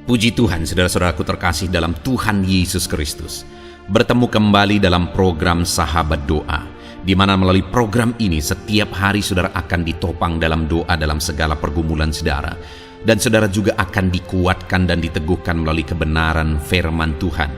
Puji Tuhan, saudara-saudaraku terkasih dalam Tuhan Yesus Kristus. Bertemu kembali dalam program Sahabat Doa, di mana melalui program ini setiap hari saudara akan ditopang dalam doa dalam segala pergumulan saudara. Dan saudara juga akan dikuatkan dan diteguhkan melalui kebenaran firman Tuhan.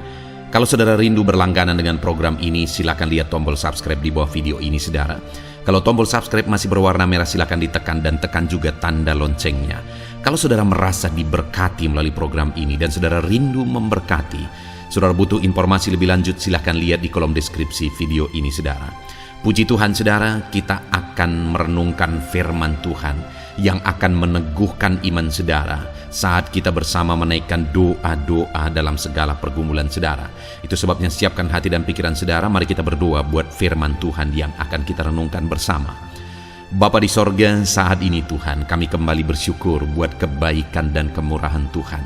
Kalau saudara rindu berlangganan dengan program ini, silakan lihat tombol subscribe di bawah video ini saudara. Kalau tombol subscribe masih berwarna merah, silakan ditekan dan tekan juga tanda loncengnya. Kalau saudara merasa diberkati melalui program ini dan saudara rindu memberkati, saudara butuh informasi lebih lanjut, silakan lihat di kolom deskripsi video ini saudara. Puji Tuhan saudara, kita akan merenungkan firman Tuhan yang akan meneguhkan iman saudara saat kita bersama menaikkan doa-doa dalam segala pergumulan saudara. Itu sebabnya siapkan hati dan pikiran saudara, mari kita berdoa buat firman Tuhan yang akan kita renungkan bersama. Bapa di sorga, saat ini Tuhan, kami kembali bersyukur buat kebaikan dan kemurahan Tuhan.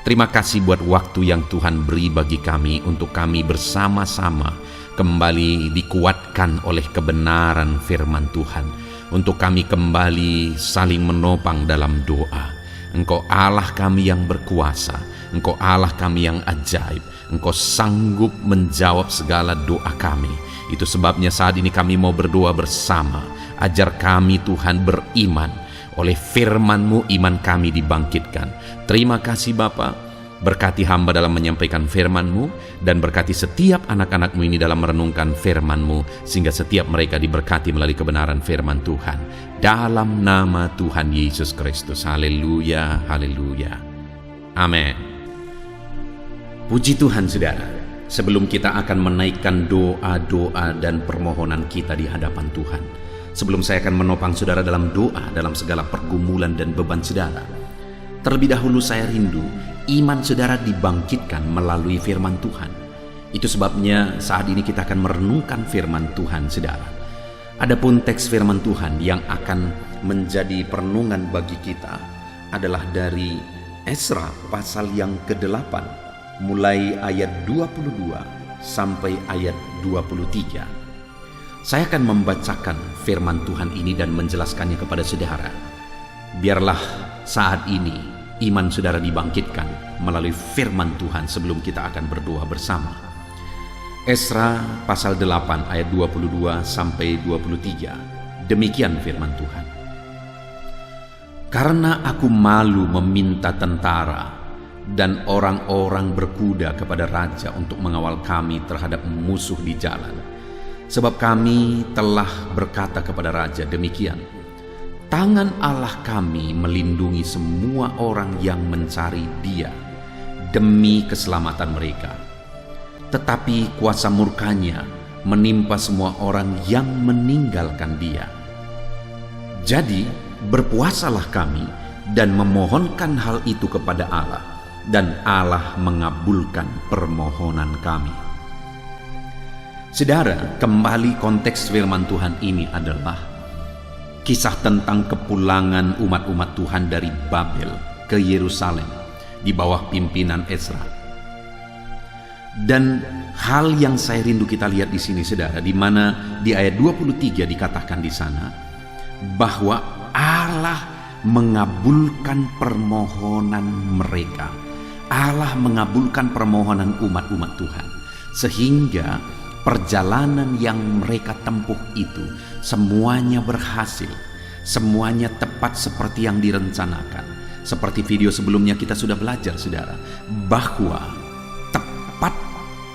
Terima kasih buat waktu yang Tuhan beri bagi kami untuk kami bersama-sama kembali dikuatkan oleh kebenaran firman Tuhan. Untuk kami kembali saling menopang dalam doa. Engkau Allah kami yang berkuasa, Engkau Allah kami yang ajaib, Engkau sanggup menjawab segala doa kami. Itu sebabnya saat ini kami mau berdoa bersama. Ajar kami Tuhan beriman. Oleh firman-Mu iman kami dibangkitkan. Terima kasih Bapa. Berkati hamba dalam menyampaikan firman-Mu, dan berkati setiap anak-anak-Mu ini dalam merenungkan firman-Mu, sehingga setiap mereka diberkati melalui kebenaran firman Tuhan. Dalam nama Tuhan Yesus Kristus. Haleluya, haleluya. Amin. Puji Tuhan saudara, sebelum kita akan menaikkan doa-doa dan permohonan kita di hadapan Tuhan, sebelum saya akan menopang saudara dalam doa, dalam segala pergumulan dan beban saudara, terlebih dahulu saya rindu iman saudara dibangkitkan melalui firman Tuhan. Itu sebabnya saat ini kita akan merenungkan firman Tuhan saudara. Adapun teks firman Tuhan yang akan menjadi perenungan bagi kita adalah dari Esra pasal yang ke-8, mulai ayat 22 sampai ayat 23. Saya akan membacakan firman Tuhan ini dan menjelaskannya kepada saudara. Biarlah saat ini iman saudara dibangkitkan melalui firman Tuhan sebelum kita akan berdoa bersama. Esra pasal 8 ayat 22 sampai 23. Demikian firman Tuhan. Karena aku malu meminta tentara dan orang-orang berkuda kepada raja untuk mengawal kami terhadap musuh di jalan. Sebab kami telah berkata kepada raja demikian, tangan Allah kami melindungi semua orang yang mencari Dia demi keselamatan mereka. Tetapi kuasa murkanya menimpa semua orang yang meninggalkan Dia. Jadi berpuasalah kami dan memohonkan hal itu kepada Allah, dan Allah mengabulkan permohonan kami. Saudara, kembali konteks firman Tuhan ini adalah kisah tentang kepulangan umat-umat Tuhan dari Babel ke Yerusalem di bawah pimpinan Esra. Dan hal yang saya rindu kita lihat di sini saudara, di mana di ayat 23 dikatakan di sana bahwa Allah mengabulkan permohonan mereka. Allah mengabulkan permohonan umat-umat Tuhan, sehingga perjalanan yang mereka tempuh itu semuanya berhasil, semuanya tepat seperti yang direncanakan. Seperti video sebelumnya kita sudah belajar saudara, bahwa tepat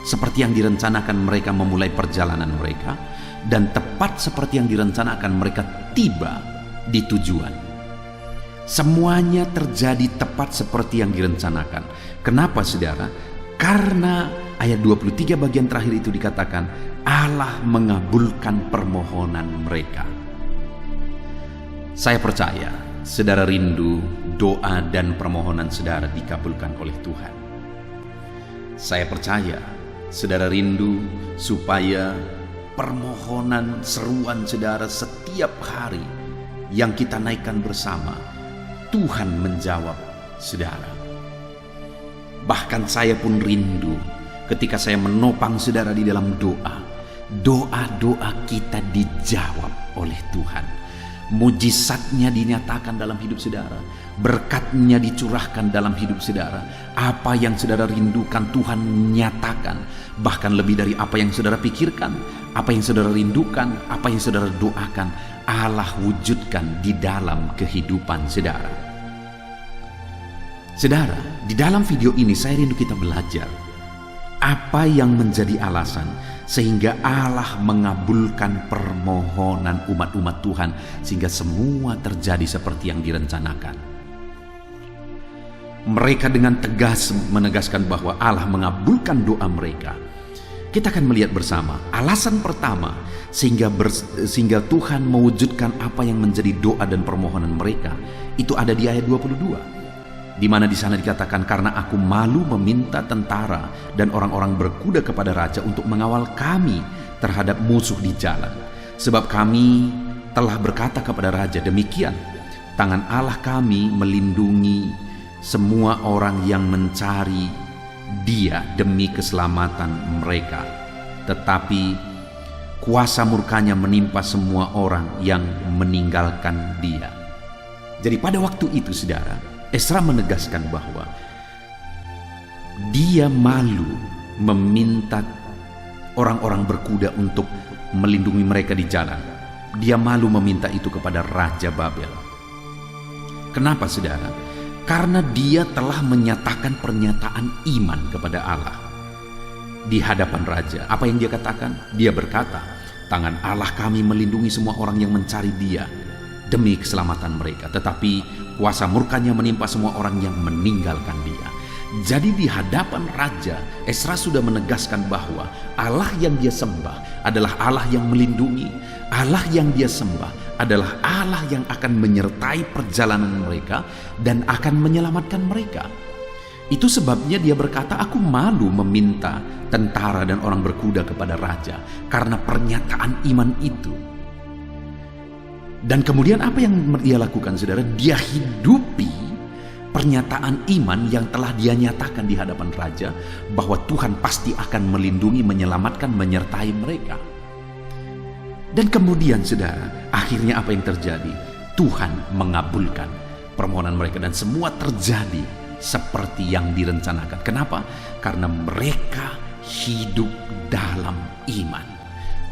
seperti yang direncanakan mereka memulai perjalanan mereka, dan tepat seperti yang direncanakan mereka tiba di tujuan. Semuanya terjadi tepat seperti yang direncanakan. Kenapa saudara? Karena ayat 23 bagian terakhir itu dikatakan Allah mengabulkan permohonan mereka. Saya percaya saudara rindu doa dan permohonan saudara dikabulkan oleh Tuhan. Saya percaya saudara rindu supaya permohonan seruan saudara setiap hari yang kita naikkan bersama, Tuhan menjawab saudara. Bahkan saya pun rindu ketika saya menopang saudara di dalam doa, doa-doa kita dijawab oleh Tuhan. Mujizatnya dinyatakan dalam hidup saudara, berkatnya dicurahkan dalam hidup saudara. Apa yang saudara rindukan Tuhan nyatakan, bahkan lebih dari apa yang saudara pikirkan, apa yang saudara rindukan, apa yang saudara doakan, Allah wujudkan di dalam kehidupan saudara. Saudara, di dalam video ini saya rindu kita belajar apa yang menjadi alasan sehingga Allah mengabulkan permohonan umat-umat Tuhan sehingga semua terjadi seperti yang direncanakan. Mereka dengan tegas menegaskan bahwa Allah mengabulkan doa mereka. Kita akan melihat bersama alasan pertama sehingga Tuhan mewujudkan apa yang menjadi doa dan permohonan mereka. Itu ada di ayat 22. Di mana di sana dikatakan, karena aku malu meminta tentara dan orang-orang berkuda kepada raja untuk mengawal kami terhadap musuh di jalan. Sebab kami telah berkata kepada raja, demikian, tangan Allah kami melindungi semua orang yang mencari Dia demi keselamatan mereka. Tetapi kuasa murkanya menimpa semua orang yang meninggalkan Dia. Jadi pada waktu itu saudara, Esra menegaskan bahwa dia malu meminta orang-orang berkuda untuk melindungi mereka di jalan. Dia malu meminta itu kepada Raja Babel. Kenapa saudara? Karena dia telah menyatakan pernyataan iman kepada Allah di hadapan Raja. Apa yang dia katakan? Dia berkata, tangan Allah kami melindungi semua orang yang mencari Dia demi keselamatan mereka, tetapi kuasa murkanya menimpa semua orang yang meninggalkan Dia. Jadi di hadapan Raja, Esra sudah menegaskan bahwa Allah yang dia sembah adalah Allah yang melindungi. Allah yang dia sembah adalah Allah yang akan menyertai perjalanan mereka dan akan menyelamatkan mereka. Itu sebabnya dia berkata, aku malu meminta tentara dan orang berkuda kepada Raja karena pernyataan iman itu. Dan kemudian apa yang dia lakukan saudara? Dia hidupi pernyataan iman yang telah dia nyatakan di hadapan Raja bahwa Tuhan pasti akan melindungi, menyelamatkan, menyertai mereka. Dan kemudian saudara, akhirnya apa yang terjadi? Tuhan mengabulkan permohonan mereka dan semua terjadi seperti yang direncanakan. Kenapa? Karena mereka hidup dalam iman.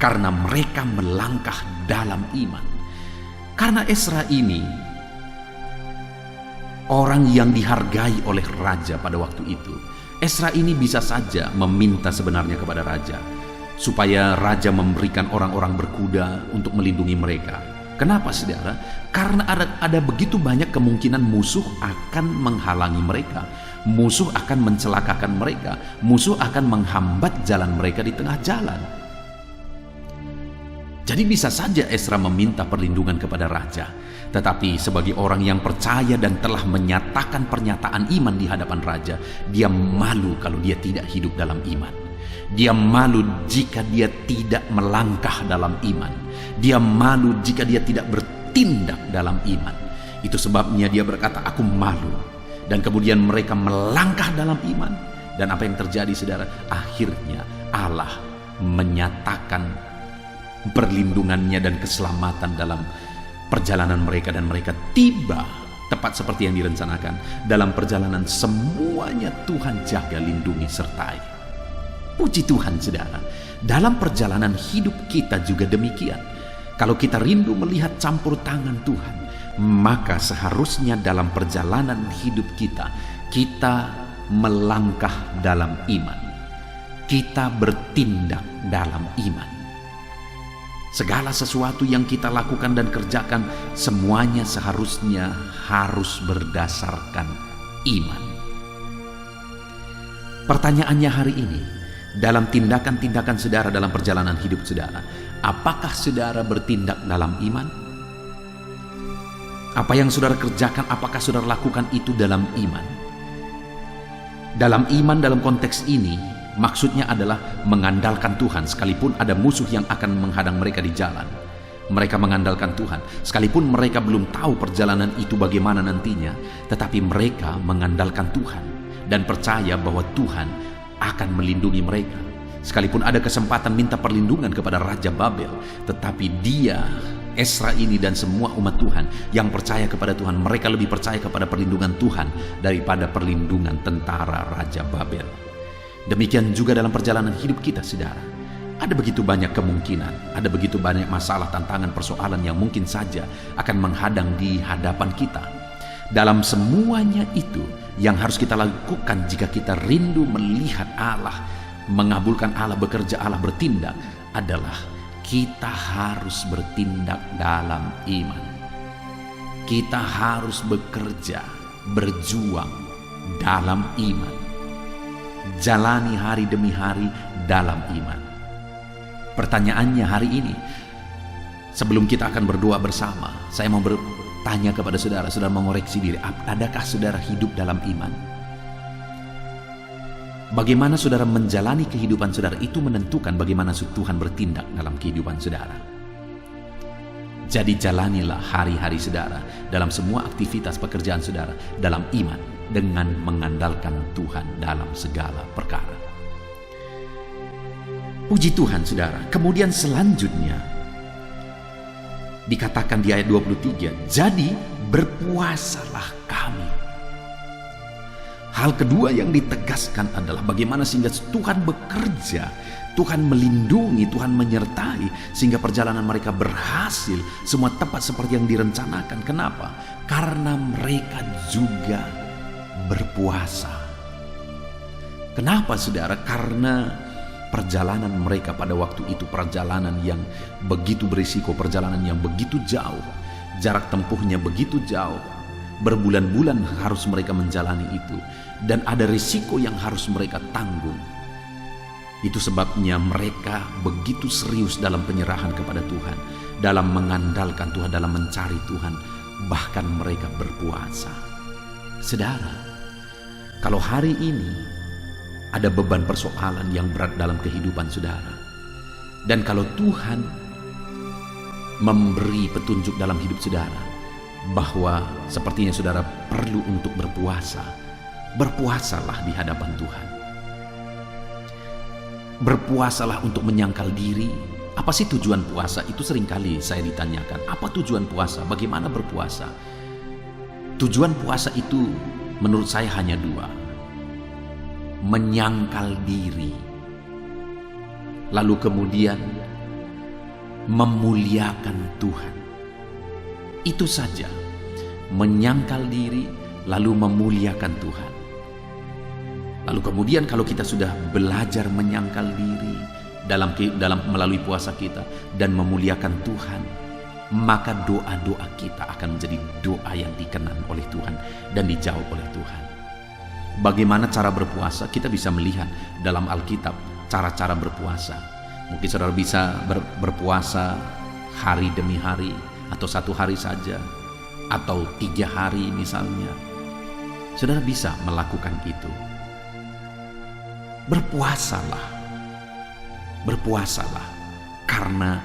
Karena mereka melangkah dalam iman. Karena Esra ini orang yang dihargai oleh Raja pada waktu itu. Esra ini bisa saja meminta sebenarnya kepada Raja supaya Raja memberikan orang-orang berkuda untuk melindungi mereka. Kenapa saudara? Karena ada begitu banyak kemungkinan musuh akan menghalangi mereka. Musuh akan mencelakakan mereka. Musuh akan menghambat jalan mereka di tengah jalan. Jadi bisa saja Esra meminta perlindungan kepada Raja. Tetapi sebagai orang yang percaya dan telah menyatakan pernyataan iman di hadapan Raja, dia malu kalau dia tidak hidup dalam iman. Dia malu jika dia tidak melangkah dalam iman. Dia malu jika dia tidak bertindak dalam iman. Itu sebabnya dia berkata, aku malu. Dan kemudian mereka melangkah dalam iman. Dan apa yang terjadi saudara? Akhirnya Allah menyatakan perlindungannya dan keselamatan dalam perjalanan mereka, dan mereka tiba tepat seperti yang direncanakan. Dalam perjalanan semuanya Tuhan jaga, lindungi, sertai. Puji Tuhan saudara. Dalam perjalanan hidup kita juga demikian. Kalau kita rindu melihat campur tangan Tuhan, maka seharusnya dalam perjalanan hidup kita melangkah dalam iman. Kita bertindak dalam iman. Segala sesuatu yang kita lakukan dan kerjakan, semuanya seharusnya harus berdasarkan iman. Pertanyaannya hari ini, dalam tindakan-tindakan saudara dalam perjalanan hidup saudara, apakah saudara bertindak dalam iman? Apa yang saudara kerjakan, apakah saudara lakukan itu dalam iman? Dalam iman dalam konteks ini, maksudnya adalah mengandalkan Tuhan sekalipun ada musuh yang akan menghadang mereka di jalan. Mereka mengandalkan Tuhan sekalipun mereka belum tahu perjalanan itu bagaimana nantinya, tetapi mereka mengandalkan Tuhan dan percaya bahwa Tuhan akan melindungi mereka. Sekalipun ada kesempatan minta perlindungan kepada Raja Babel, tetapi dia, Esra ini dan semua umat Tuhan yang percaya kepada Tuhan, mereka lebih percaya kepada perlindungan Tuhan daripada perlindungan tentara Raja Babel. Demikian juga dalam perjalanan hidup kita, saudara. Ada begitu banyak kemungkinan, ada begitu banyak masalah, tantangan, persoalan yang mungkin saja akan menghadang di hadapan kita. Dalam semuanya itu, yang harus kita lakukan jika kita rindu melihat Allah, mengabulkan Allah, bekerja Allah, bertindak, adalah kita harus bertindak dalam iman. Kita harus bekerja, berjuang dalam iman. Jalani hari demi hari dalam iman. Pertanyaannya hari ini, sebelum kita akan berdoa bersama, saya mau bertanya kepada saudara, saudara mengoreksi diri, adakah saudara hidup dalam iman? Bagaimana saudara menjalani kehidupan saudara itu menentukan bagaimana Tuhan bertindak dalam kehidupan saudara. Jadi jalanilah hari-hari saudara dalam semua aktivitas pekerjaan saudara dalam iman dengan mengandalkan Tuhan dalam segala perkara. Puji Tuhan saudara. Kemudian selanjutnya dikatakan di ayat 23, jadi berpuasalah kami. Hal kedua yang ditegaskan adalah bagaimana sehingga Tuhan bekerja, Tuhan melindungi, Tuhan menyertai sehingga perjalanan mereka berhasil, semua tepat seperti yang direncanakan. Kenapa? Karena mereka juga berpuasa. Kenapa saudara? Karena perjalanan mereka pada waktu itu perjalanan yang begitu berisiko, perjalanan yang begitu jauh, jarak tempuhnya begitu jauh, berbulan-bulan harus mereka menjalani itu, dan ada risiko yang harus mereka tanggung. Itu sebabnya mereka begitu serius dalam penyerahan kepada Tuhan, dalam mengandalkan Tuhan, dalam mencari Tuhan, bahkan mereka berpuasa. Saudara, kalau hari ini ada beban persoalan yang berat dalam kehidupan saudara, dan kalau Tuhan memberi petunjuk dalam hidup saudara bahwa sepertinya saudara perlu untuk berpuasa, berpuasalah di hadapan Tuhan. Berpuasalah untuk menyangkal diri. Apa sih tujuan puasa? Itu seringkali saya ditanyakan. Apa tujuan puasa? Bagaimana berpuasa? Tujuan puasa itu menurut saya hanya dua. Menyangkal diri, lalu kemudian memuliakan Tuhan. Itu saja. Menyangkal diri lalu memuliakan Tuhan. Lalu kemudian kalau kita sudah belajar menyangkal diri dalam melalui puasa kita dan memuliakan Tuhan, maka doa-doa kita akan menjadi doa yang dikenan oleh Tuhan dan dijawab oleh Tuhan. Bagaimana cara berpuasa? Kita bisa melihat dalam Alkitab cara-cara berpuasa. Mungkin saudara bisa berpuasa hari demi hari, atau satu hari saja, atau 3 hari misalnya. Saudara bisa melakukan itu. Berpuasalah karena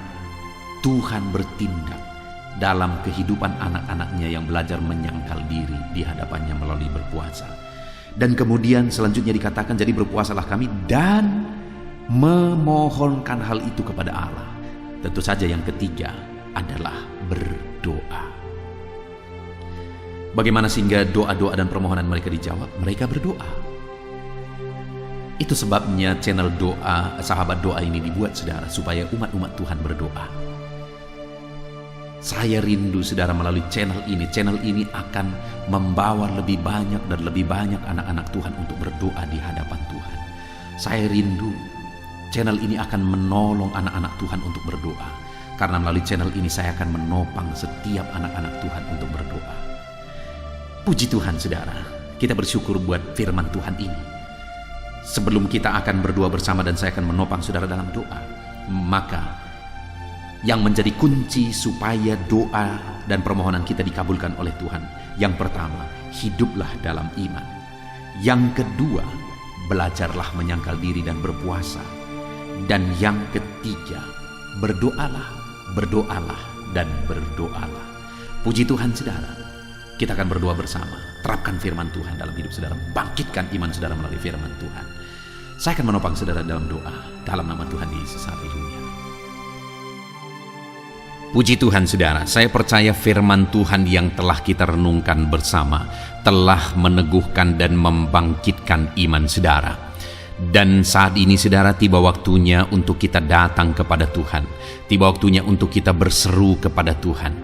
Tuhan bertindak dalam kehidupan anak-anaknya yang belajar menyangkal diri di hadapannya melalui berpuasa. Dan kemudian selanjutnya dikatakan, jadi berpuasalah kami dan memohonkan hal itu kepada Allah. Tentu saja yang ketiga adalah berdoa. Bagaimana sehingga doa-doa dan permohonan mereka dijawab? Mereka berdoa. Itu sebabnya channel doa, sahabat doa ini dibuat saudara, supaya umat-umat Tuhan berdoa. Saya rindu saudara melalui channel ini akan membawa lebih banyak dan lebih banyak anak-anak Tuhan untuk berdoa di hadapan Tuhan. Saya rindu channel ini akan menolong anak-anak Tuhan untuk berdoa. Karena melalui channel ini saya akan menopang setiap anak-anak Tuhan untuk berdoa. Puji Tuhan saudara, kita bersyukur buat firman Tuhan ini. Sebelum kita akan berdoa bersama dan saya akan menopang saudara dalam doa, maka yang menjadi kunci supaya doa dan permohonan kita dikabulkan oleh Tuhan, yang pertama, hiduplah dalam iman. Yang kedua, belajarlah menyangkal diri dan berpuasa. Dan yang ketiga, berdoalah dan berdoalah. Puji Tuhan saudara, kita akan berdoa bersama. Terapkan firman Tuhan dalam hidup saudara. Bangkitkan iman saudara melalui firman Tuhan. Saya akan menopang saudara dalam doa. Dalam nama Tuhan Yesus, haleluya. Puji Tuhan saudara, saya percaya firman Tuhan yang telah kita renungkan bersama telah meneguhkan dan membangkitkan iman saudara. Dan saat ini saudara, tiba waktunya untuk kita datang kepada Tuhan. Tiba waktunya untuk kita berseru kepada Tuhan.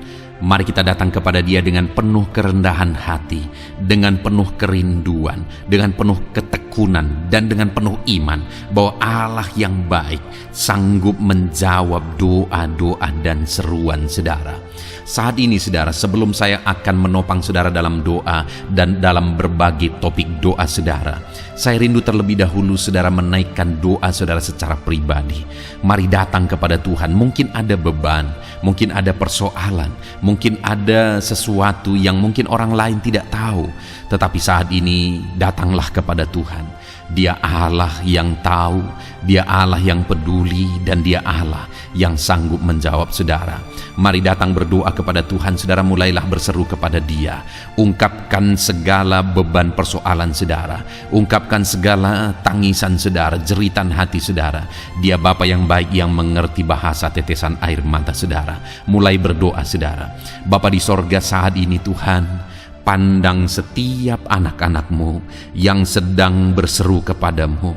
Mari kita datang kepada Dia dengan penuh kerendahan hati, dengan penuh kerinduan, dengan penuh ketekunan, dan dengan penuh iman bahwa Allah yang baik sanggup menjawab doa-doa dan seruan saudara. Saat ini saudara, sebelum saya akan menopang saudara dalam doa dan dalam berbagai topik doa saudara, saya rindu terlebih dahulu saudara menaikkan doa saudara secara pribadi. Mari datang kepada Tuhan. Mungkin ada beban, mungkin ada persoalan, mungkin ada sesuatu yang mungkin orang lain tidak tahu. Tetapi saat ini datanglah kepada Tuhan. Dia Allah yang tahu, Dia Allah yang peduli, dan Dia Allah yang sanggup menjawab saudara. Mari datang berdoa kepada Tuhan saudara, mulailah berseru kepada Dia. Ungkapkan segala beban persoalan saudara, ungkapkan segala tangisan saudara, jeritan hati saudara. Dia Bapa yang baik yang mengerti bahasa tetesan air mata saudara. Mulai berdoa saudara. Bapa di sorga, saat ini Tuhan, pandang setiap anak-anak-Mu yang sedang berseru kepadamu.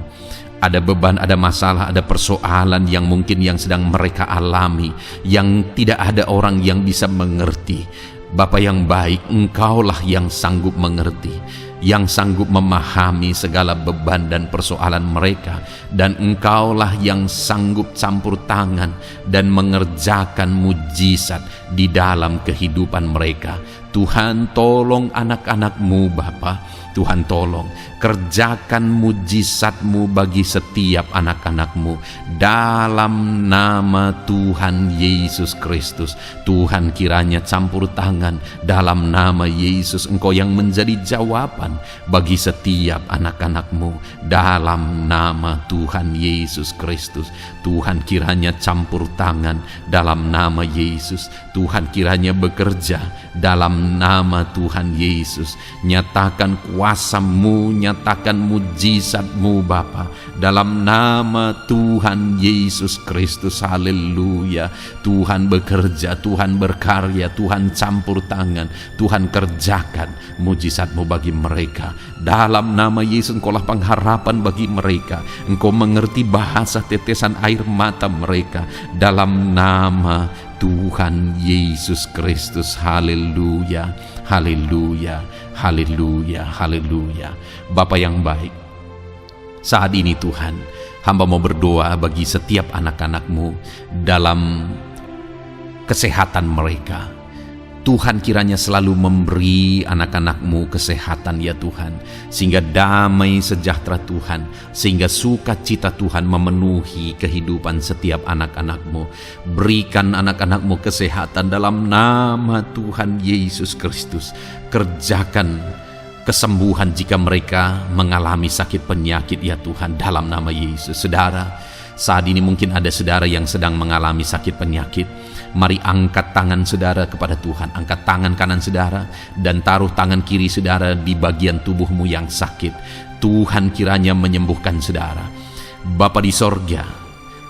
Ada beban, ada masalah, ada persoalan yang mungkin yang sedang mereka alami, yang tidak ada orang yang bisa mengerti. Bapa yang baik, Engkaulah yang sanggup mengerti, yang sanggup memahami segala beban dan persoalan mereka, dan Engkaulah yang sanggup campur tangan dan mengerjakan mujizat di dalam kehidupan mereka. Tuhan, tolong anak-anak-Mu Bapa. Tuhan, tolong kerjakan mujizat-Mu bagi setiap anak-anak-Mu dalam nama Tuhan Yesus Kristus. Tuhan, kiranya campur tangan dalam nama Yesus. Engkau yang menjadi jawaban bagi setiap anak-anak-Mu dalam nama Tuhan Yesus Kristus. Tuhan, kiranya campur tangan dalam nama Yesus. Tuhan, kiranya bekerja dalam nama Tuhan Yesus. Nyatakan kuasa-Mu, nyatakan mujizat-Mu Bapa, dalam nama Tuhan Yesus Kristus. Haleluya. Tuhan bekerja, Tuhan berkarya, Tuhan campur tangan, Tuhan kerjakan mujizat-Mu bagi mereka. Dalam nama Yesus, Engkaulah pengharapan bagi mereka. Engkau mengerti bahasa tetesan air mata mereka. Dalam nama Tuhan Yesus Kristus. Haleluya, haleluya, haleluya, haleluya. Bapa yang baik, saat ini Tuhan, hamba mau berdoa bagi setiap anak-anak-Mu dalam kesehatan mereka. Tuhan, kiranya selalu memberi anak-anak-Mu kesehatan ya Tuhan, sehingga damai sejahtera Tuhan, sehingga sukacita Tuhan memenuhi kehidupan setiap anak-anak-Mu. Berikan anak-anak-Mu kesehatan dalam nama Tuhan Yesus Kristus. Kerjakan kesembuhan jika mereka mengalami sakit penyakit ya Tuhan, dalam nama Yesus. Saudara, saat ini mungkin ada saudara yang sedang mengalami sakit penyakit. Mari angkat tangan saudara kepada Tuhan. Angkat tangan kanan saudara dan taruh tangan kiri saudara di bagian tubuhmu yang sakit. Tuhan kiranya menyembuhkan saudara. Bapa di sorga,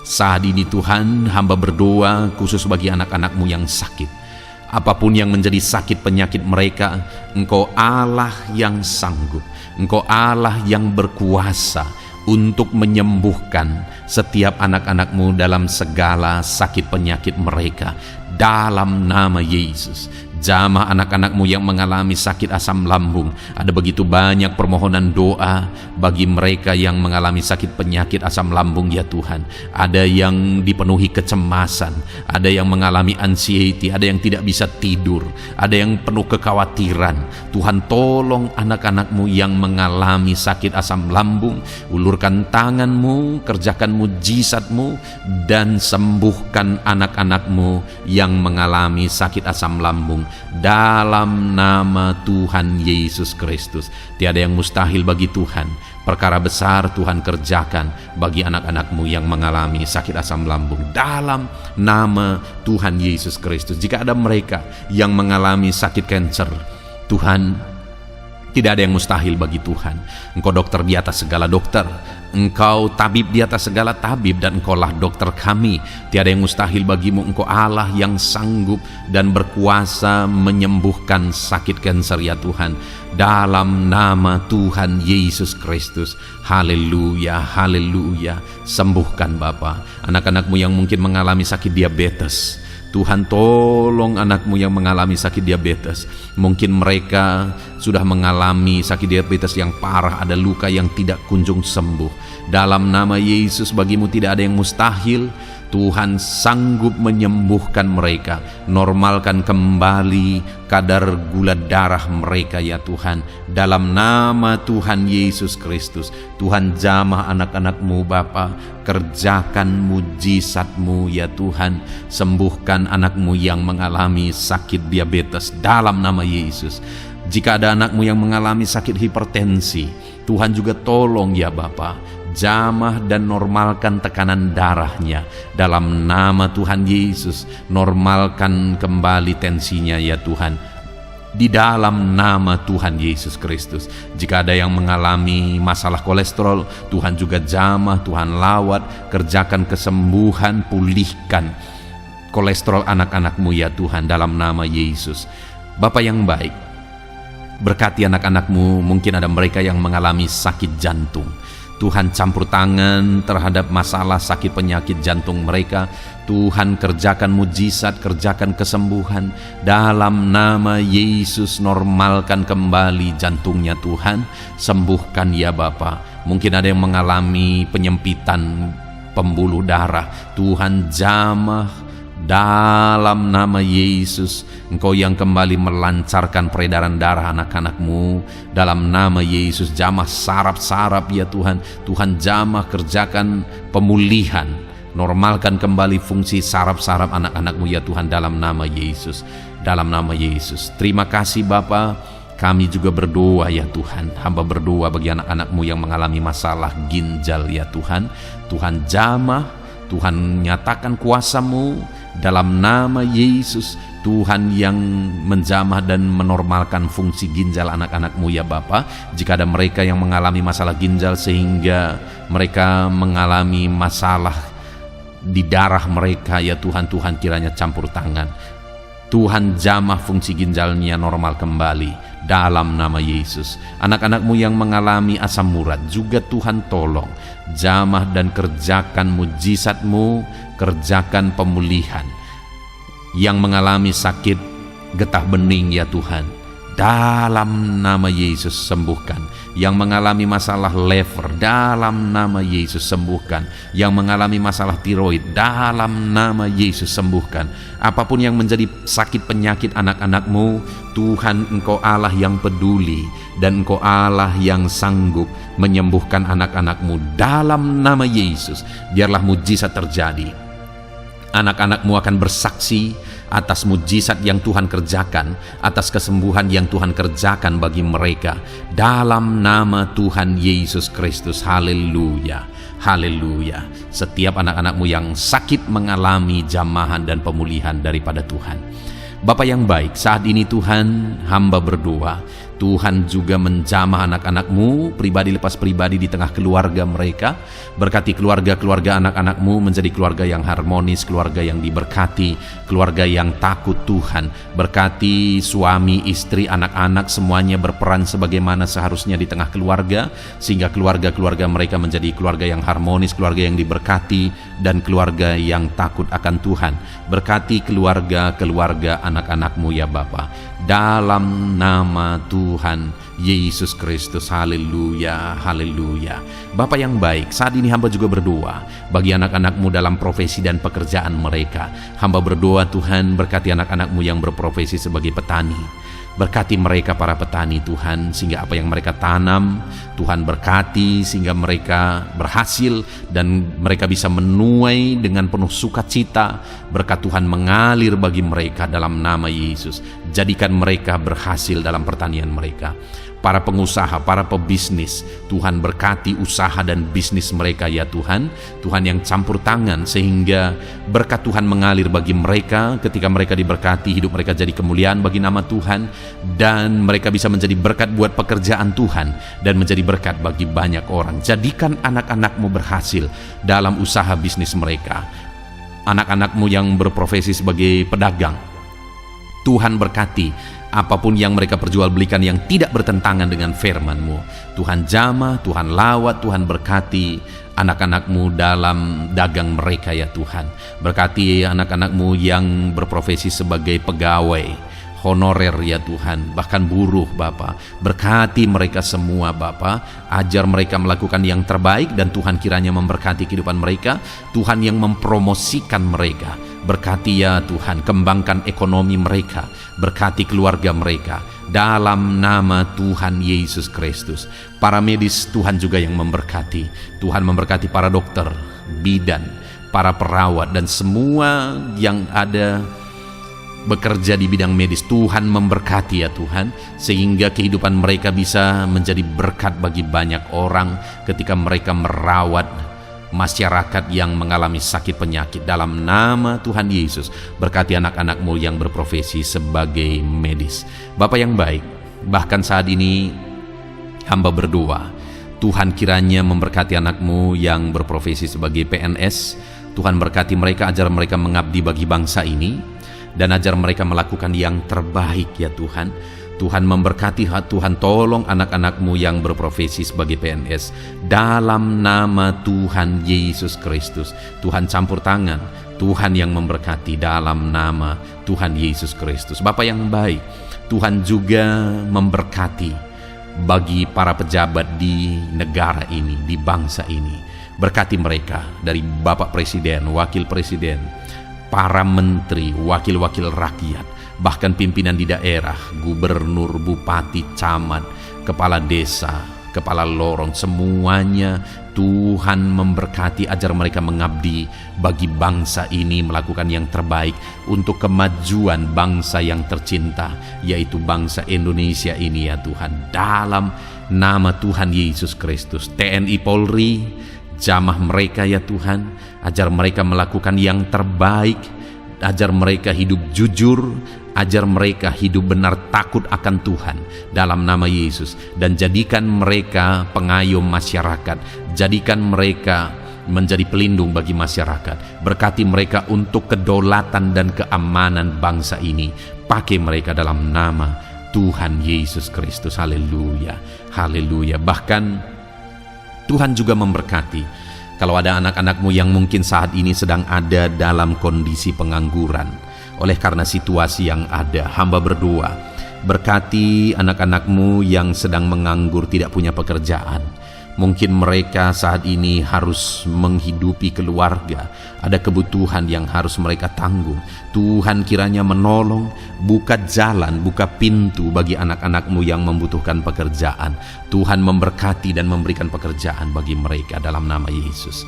saat ini Tuhan, hamba berdoa khusus bagi anak-anak-Mu yang sakit. Apapun yang menjadi sakit penyakit mereka, Engkau Allah yang sanggup, Engkau Allah yang berkuasa untuk menyembuhkan setiap anak-anak-Mu dalam segala sakit penyakit mereka. Dalam nama Yesus, jamah anak-anak-Mu yang mengalami sakit asam lambung. Ada begitu banyak permohonan doa bagi mereka yang mengalami sakit penyakit asam lambung ya Tuhan. Ada yang dipenuhi kecemasan, ada yang mengalami anxiety, ada yang tidak bisa tidur, ada yang penuh kekhawatiran. Tuhan, tolong anak-anak-Mu yang mengalami sakit asam lambung. Ulurkan tangan-Mu, kerjakan mujizat-Mu, dan sembuhkan anak-anak-Mu yang mengalami sakit asam lambung dalam nama Tuhan Yesus Kristus. Tiada yang mustahil bagi Tuhan. Perkara besar Tuhan kerjakan bagi anak-anak-Mu yang mengalami sakit asam lambung dalam nama Tuhan Yesus Kristus. Jika ada mereka yang mengalami sakit kanker, Tuhan, Tidak ada yang mustahil bagi Tuhan. Engkau dokter di atas segala dokter, Engkau tabib di atas segala tabib, dan Engkaulah dokter kami. Tiada yang mustahil bagimu. Engkau Allah yang sanggup dan berkuasa menyembuhkan sakit kanker ya Tuhan. Dalam nama Tuhan Yesus Kristus. Haleluya, haleluya. Sembuhkan Bapa anak-anakmu yang mungkin mengalami sakit diabetes. Tuhan, tolong anakmu yang mengalami sakit diabetes. Mungkin mereka sudah mengalami sakit diabetes yang parah, ada luka yang tidak kunjung sembuh. Dalam nama Yesus, bagimu tidak ada yang mustahil. Tuhan sanggup menyembuhkan mereka. Normalkan kembali kadar gula darah mereka ya Tuhan. Dalam nama Tuhan Yesus Kristus. Tuhan, jamah anak-anakmu Bapa. Kerjakan mujizat-Mu ya Tuhan. Sembuhkan anakmu yang mengalami sakit diabetes dalam nama Yesus. Jika ada anakmu yang mengalami sakit hipertensi, Tuhan juga tolong ya Bapa, jamah dan normalkan tekanan darahnya dalam nama Tuhan Yesus. Normalkan kembali tensinya ya Tuhan, di dalam nama Tuhan Yesus Kristus. Jika ada yang mengalami masalah kolesterol, Tuhan juga jamah, Tuhan lawat, kerjakan kesembuhan, pulihkan kolesterol anak-anakmu ya Tuhan dalam nama Yesus. Bapa yang baik, berkati anak-anakmu. Mungkin ada mereka yang mengalami sakit jantung. Tuhan, campur tangan terhadap masalah sakit penyakit jantung mereka. Tuhan, kerjakan mujizat, kerjakan kesembuhan dalam nama Yesus. Normalkan kembali jantungnya Tuhan. Sembuhkan ya Bapa. Mungkin ada yang mengalami penyempitan pembuluh darah. Tuhan, jamah dalam nama Yesus. Engkau yang kembali melancarkan peredaran darah anak-anakmu. Dalam nama Yesus, jamah saraf-saraf ya Tuhan. Tuhan, jamah, kerjakan pemulihan. Normalkan kembali fungsi saraf-saraf anak-anakmu ya Tuhan dalam nama Yesus. Dalam nama Yesus. Terima kasih Bapa. Kami juga berdoa ya Tuhan. Hamba berdoa bagi anak-anakmu yang mengalami masalah ginjal ya Tuhan. Tuhan, jamah, Tuhan nyatakan kuasa-Mu dalam nama Yesus. Tuhan yang menjamah dan menormalkan fungsi ginjal anak-anakmu ya Bapa. Jika ada mereka yang mengalami masalah ginjal sehingga mereka mengalami masalah di darah mereka ya Tuhan, Tuhan kiranya campur tangan. Tuhan, jamah fungsi ginjalnya normal kembali dalam nama Yesus. Anak-anakmu yang mengalami asam urat juga Tuhan tolong, jamah dan kerjakan mujizat-Mu, kerjakan pemulihan. Yang mengalami sakit getah bening ya Tuhan, dalam nama Yesus sembuhkan. Yang mengalami masalah lever, dalam nama Yesus sembuhkan. Yang mengalami masalah tiroid, dalam nama Yesus sembuhkan. Apapun yang menjadi sakit penyakit anak-anakmu, Tuhan, Engkau Allah yang peduli, dan Engkau Allah yang sanggup menyembuhkan anak-anakmu dalam nama Yesus. Biarlah mujizat terjadi. Anak-anakmu akan bersaksi atas mujizat yang Tuhan kerjakan, atas kesembuhan yang Tuhan kerjakan bagi mereka dalam nama Tuhan Yesus Kristus. Haleluya, haleluya. Setiap anak-anakmu yang sakit mengalami jamahan dan pemulihan daripada Tuhan. Bapa yang baik, saat ini Tuhan, hamba berdoa, Tuhan juga menjamah anak-anakmu, pribadi lepas pribadi di tengah keluarga mereka. Berkati keluarga-keluarga anak-anakmu menjadi keluarga yang harmonis, keluarga yang diberkati, keluarga yang takut Tuhan. Berkati suami, istri, anak-anak, semuanya berperan sebagaimana seharusnya di tengah keluarga, sehingga keluarga-keluarga mereka menjadi keluarga yang harmonis, keluarga yang diberkati, dan keluarga yang takut akan Tuhan. Berkati keluarga-keluarga anak-anakmu ya Bapa, dalam nama Tuhan Yesus Kristus. Haleluya, haleluya. Bapa yang baik, saat ini hamba juga berdoa bagi anak-anakmu dalam profesi dan pekerjaan mereka. Hamba berdoa Tuhan, berkati anak-anakmu yang berprofesi sebagai petani. Berkati mereka para petani Tuhan, sehingga apa yang mereka tanam Tuhan berkati, sehingga mereka berhasil dan mereka bisa menuai dengan penuh sukacita. Berkat Tuhan mengalir bagi mereka dalam nama Yesus. Jadikan mereka berhasil dalam pertanian mereka. para pengusaha, para pebisnis. Tuhan berkati usaha dan bisnis mereka ya Tuhan. Tuhan yang campur tangan sehingga berkat Tuhan mengalir bagi mereka. Ketika mereka diberkati, hidup mereka jadi kemuliaan bagi nama Tuhan, dan mereka bisa menjadi berkat buat pekerjaan Tuhan dan menjadi berkat bagi banyak orang. Jadikan anak-anak-Mu berhasil dalam usaha bisnis mereka. Anak-anak-Mu yang berprofesi sebagai pedagang, Tuhan berkati apapun yang mereka perjualbelikan yang tidak bertentangan dengan firman-Mu. Tuhan jamah, Tuhan lawat, Tuhan berkati anak-anak-Mu dalam dagang mereka ya Tuhan. Berkati anak-anak-Mu yang berprofesi sebagai pegawai honorer ya Tuhan, bahkan buruh Bapa. Berkati mereka semua Bapa, ajar mereka melakukan yang terbaik, dan Tuhan kiranya memberkati kehidupan mereka. Tuhan yang mempromosikan mereka. Berkati ya Tuhan, kembangkan ekonomi mereka, berkati keluarga mereka dalam nama Tuhan Yesus Kristus. Para medis Tuhan juga yang memberkati. Tuhan memberkati para dokter, bidan, para perawat, dan semua yang ada bekerja di bidang medis. Tuhan memberkati ya Tuhan, sehingga kehidupan mereka bisa menjadi berkat bagi banyak orang ketika mereka merawat masyarakat yang mengalami sakit penyakit. Dalam nama Tuhan Yesus, berkati anak-anak-Mu yang berprofesi sebagai medis. Bapa yang baik, bahkan saat ini hamba berdoa, Tuhan kiranya memberkati anak-Mu yang berprofesi sebagai PNS. Tuhan berkati mereka, ajar mereka mengabdi bagi bangsa ini, dan ajar mereka melakukan yang terbaik ya Tuhan. Tuhan memberkati, Tuhan tolong anak-anak-Mu yang berprofesi sebagai PNS dalam nama Tuhan Yesus Kristus. Tuhan campur tangan, Tuhan yang memberkati dalam nama Tuhan Yesus Kristus. Bapa yang baik, Tuhan juga memberkati bagi para pejabat di negara ini, di bangsa ini. Berkati mereka dari Bapak Presiden, Wakil Presiden, para menteri, wakil-wakil rakyat, bahkan pimpinan di daerah, gubernur, bupati, camat, kepala desa, kepala lorong, semuanya Tuhan memberkati, ajar mereka mengabdi bagi bangsa ini, melakukan yang terbaik untuk kemajuan bangsa yang tercinta, yaitu bangsa Indonesia ini ya Tuhan. Dalam nama Tuhan Yesus Kristus, TNI Polri, jamah mereka ya Tuhan, ajar mereka melakukan yang terbaik, ajar mereka hidup jujur, ajar mereka hidup benar takut akan Tuhan dalam nama Yesus, dan jadikan mereka pengayom masyarakat, jadikan mereka menjadi pelindung bagi masyarakat. Berkati mereka untuk kedaulatan dan keamanan bangsa ini. Pakai mereka dalam nama Tuhan Yesus Kristus. Haleluya, haleluya. Bahkan Tuhan juga memberkati kalau ada anak-anak-Mu yang mungkin saat ini sedang ada dalam kondisi pengangguran oleh karena situasi yang ada. Hamba berdoa, berkati anak-anak-Mu yang sedang menganggur, tidak punya pekerjaan. Mungkin mereka saat ini harus menghidupi keluarga, ada kebutuhan yang harus mereka tanggung. Tuhan kiranya menolong, buka jalan, buka pintu bagi anak-anak-Mu yang membutuhkan pekerjaan. Tuhan memberkati dan memberikan pekerjaan bagi mereka dalam nama Yesus.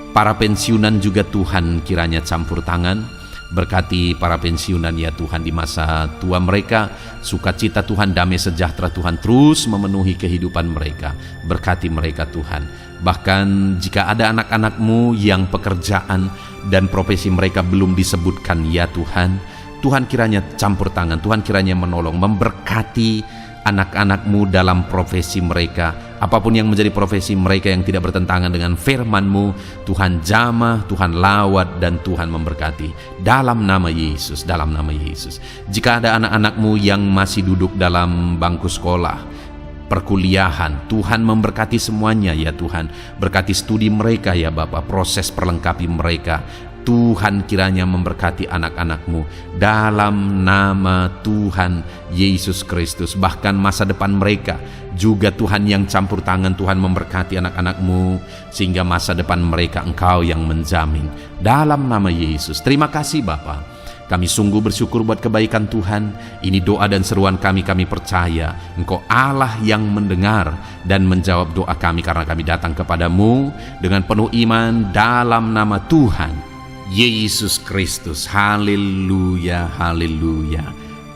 Para pensiunan juga Tuhan kiranya campur tangan. Berkati para pensiunan ya Tuhan di masa tua mereka. Sukacita Tuhan, damai sejahtera Tuhan terus memenuhi kehidupan mereka. Berkati mereka Tuhan. Bahkan jika ada anak-anak-Mu yang pekerjaan dan profesi mereka belum disebutkan ya Tuhan, Tuhan kiranya campur tangan, Tuhan kiranya menolong, memberkati anak-anak-Mu dalam profesi mereka. Apapun yang menjadi profesi mereka yang tidak bertentangan dengan firman-Mu, Tuhan jamah, Tuhan lawat, dan Tuhan memberkati dalam nama Yesus, dalam nama Yesus. Jika ada anak-anak-Mu yang masih duduk dalam bangku sekolah, perkuliahan, Tuhan memberkati semuanya ya Tuhan. Berkati studi mereka ya Bapa, proses perlengkapi mereka. Tuhan kiranya memberkati anak-anak-Mu dalam nama Tuhan Yesus Kristus. Bahkan masa depan mereka juga Tuhan yang campur tangan. Tuhan memberkati anak-anak-Mu sehingga masa depan mereka Engkau yang menjamin dalam nama Yesus. Terima kasih Bapa. Kami sungguh bersyukur buat kebaikan Tuhan. Ini doa dan seruan kami percaya Engkau Allah yang mendengar dan menjawab doa kami, karena kami datang kepadamu dengan penuh iman dalam nama Tuhan Yesus Kristus. Haleluya, haleluya.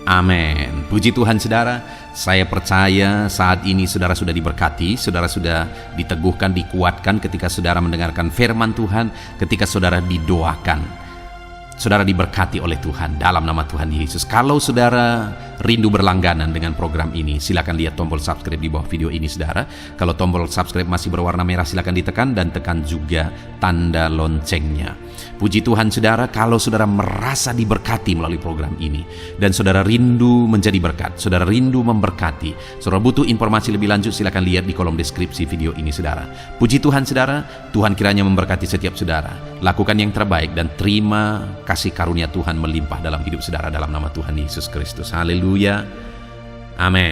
Amin. Puji Tuhan saudara. Saya percaya saat ini saudara sudah diberkati, saudara sudah diteguhkan, dikuatkan ketika saudara mendengarkan firman Tuhan, ketika saudara didoakan. Saudara diberkati oleh Tuhan dalam nama Tuhan Yesus. Kalau saudara rindu berlangganan dengan program ini, silakan lihat tombol subscribe di bawah video ini, saudara. Kalau tombol subscribe masih berwarna merah, silakan ditekan dan tekan juga tanda loncengnya. Puji Tuhan, saudara, kalau saudara merasa diberkati melalui program ini dan saudara rindu menjadi berkat, saudara rindu memberkati, saudara butuh informasi lebih lanjut, silakan lihat di kolom deskripsi video ini, saudara. Puji Tuhan, saudara, Tuhan kiranya memberkati setiap saudara. Lakukan yang terbaik dan terima kasih karunia Tuhan melimpah dalam hidup saudara dalam nama Tuhan Yesus Kristus. Haleluya. Amin.